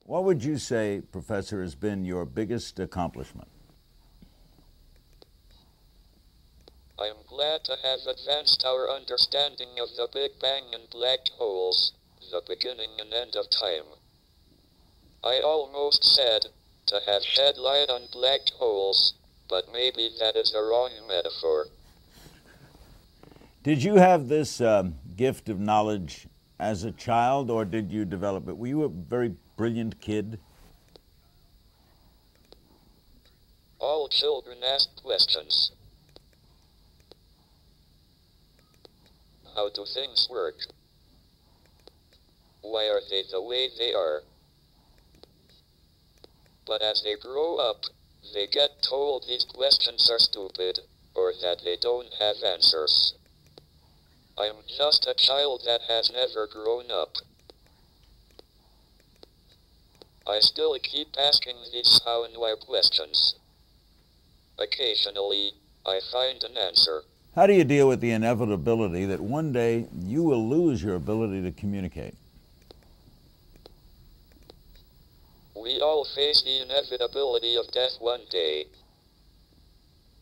What would you say, Professor, has been your biggest accomplishment? I am glad to have advanced our understanding of the Big Bang and black holes, the beginning and end of time. I almost said, to have shed light on black holes, but maybe that is a wrong metaphor. Did you have this gift of knowledge as a child, or did you develop it? Were you a very brilliant kid? All children ask questions. How do things work? Why are they the way they are? But as they grow up, they get told these questions are stupid, or that they don't have answers. I'm just a child that has never grown up. I still keep asking these how and why questions. Occasionally, I find an answer. How do you deal with the inevitability that one day you will lose your ability to communicate? We all face the inevitability of death one day.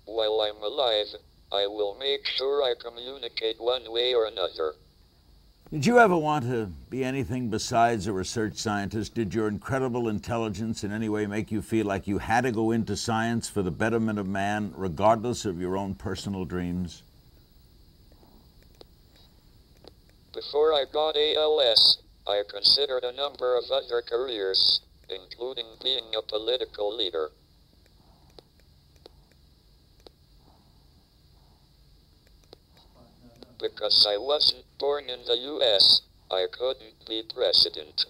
While I'm alive, I will make sure I communicate one way or another. Did you ever want to be anything besides a research scientist? Did your incredible intelligence in any way make you feel like you had to go into science for the betterment of man, regardless of your own personal dreams? Before I got ALS, I considered a number of other careers, including being a political leader. Because I wasn't born in the U.S., I couldn't be president.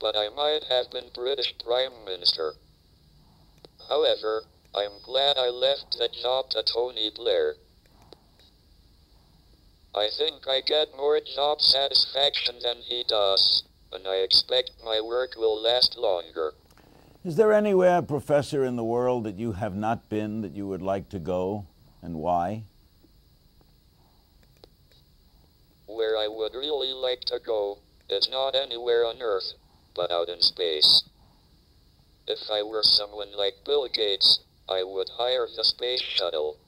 But I might have been British Prime Minister. However, I'm glad I left the job to Tony Blair. I think I get more job satisfaction than he does, and I expect my work will last longer. Is there anywhere, Professor, in the world that you have not been that you would like to go, and why? Where I would really like to go is not anywhere on Earth, but out in space. If I were someone like Bill Gates, I would hire the space shuttle.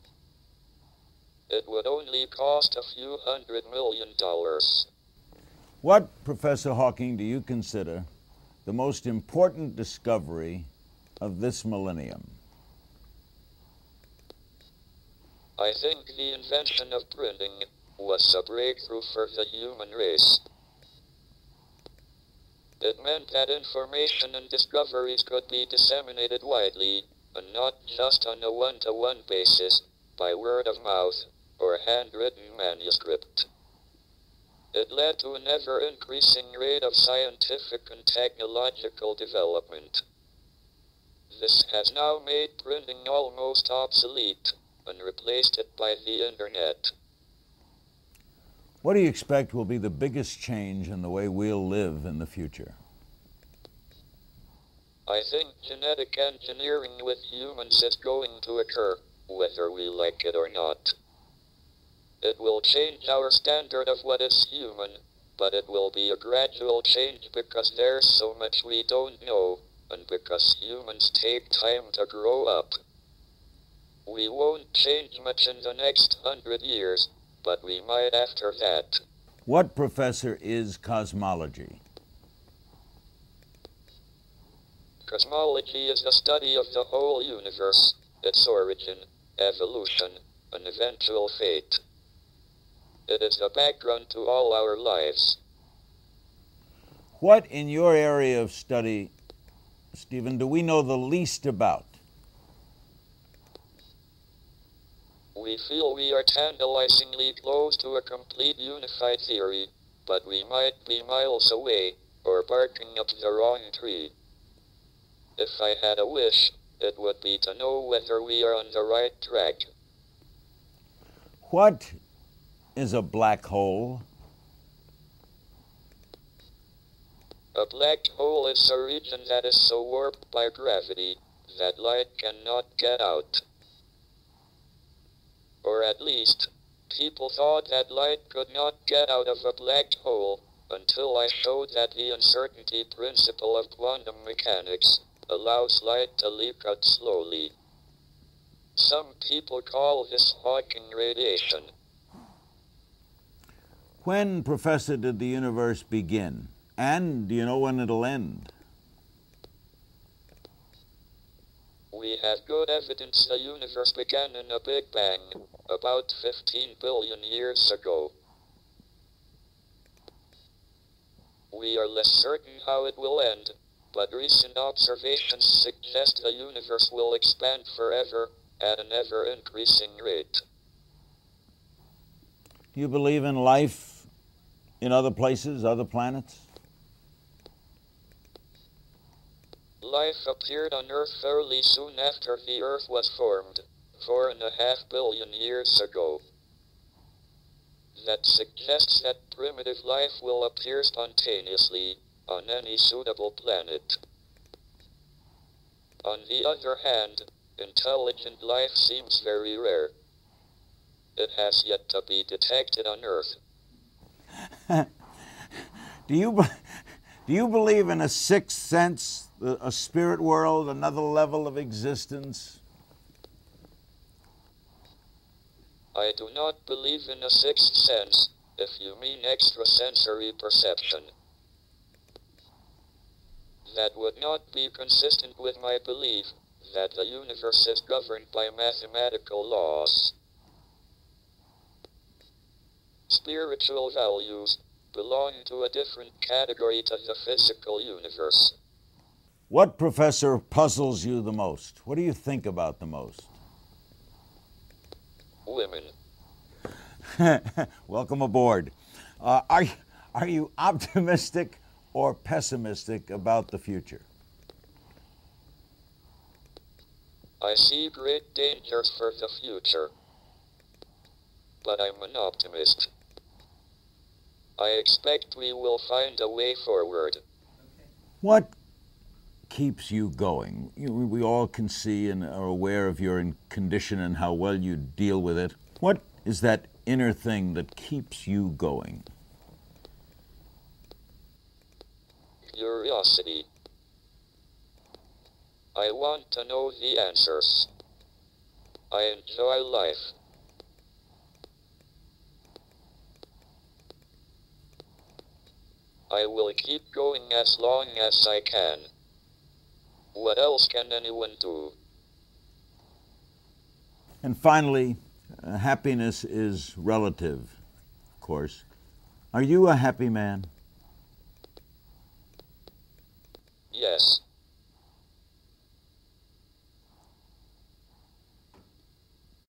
It would only cost a few $100 million. What, Professor Hawking, do you consider the most important discovery of this millennium? I think the invention of printing was a breakthrough for the human race. It meant that information and discoveries could be disseminated widely, and not just on a one-to-one basis, by word of mouth or handwritten manuscript. It led to an ever-increasing rate of scientific and technological development. This has now made printing almost obsolete, and replaced it by the Internet. What do you expect will be the biggest change in the way we'll live in the future? I think genetic engineering with humans is going to occur, whether we like it or not. It will change our standard of what is human, but it will be a gradual change because there's so much we don't know, and because humans take time to grow up. We won't change much in the next 100 years, but we might after that. What, Professor, is cosmology? Cosmology is the study of the whole universe, its origin, evolution, and eventual fate. It is the background to all our lives. What, in your area of study, Stephen, do we know the least about? We feel we are tantalizingly close to a complete unified theory, but we might be miles away, or barking up the wrong tree. If I had a wish, it would be to know whether we are on the right track. What is a black hole? A black hole is a region that is so warped by gravity that light cannot get out. Or at least, people thought that light could not get out of a black hole until I showed that the uncertainty principle of quantum mechanics allows light to leak out slowly. Some people call this Hawking radiation. When, Professor, did the universe begin? And do you know when it'll end? We have good evidence the universe began in a Big Bang, about 15 billion years ago. We are less certain how it will end, but recent observations suggest the universe will expand forever at an ever-increasing rate. Do you believe in life in other places, other planets? Life appeared on Earth fairly soon after the Earth was formed, 4.5 billion years ago. That suggests that primitive life will appear spontaneously on any suitable planet. On the other hand, intelligent life seems very rare. It has yet to be detected on Earth. Do you believe in a sixth sense, a spirit world, another level of existence? I do not believe in a sixth sense, if you mean extrasensory perception. That would not be consistent with my belief that the universe is governed by mathematical laws. Spiritual values belong to a different category to the physical universe. What, Professor, puzzles you the most? What do you think about the most? Women. Welcome aboard. Are you optimistic or pessimistic about the future? I see great dangers for the future, but I'm an optimist. I expect we will find a way forward. What keeps you going? We all can see and are aware of your condition and how well you deal with it. What is that inner thing that keeps you going? Curiosity. I want to know the answers. I enjoy life. I will keep going as long as I can. What else can anyone do? And finally, happiness is relative, of course. Are you a happy man? Yes.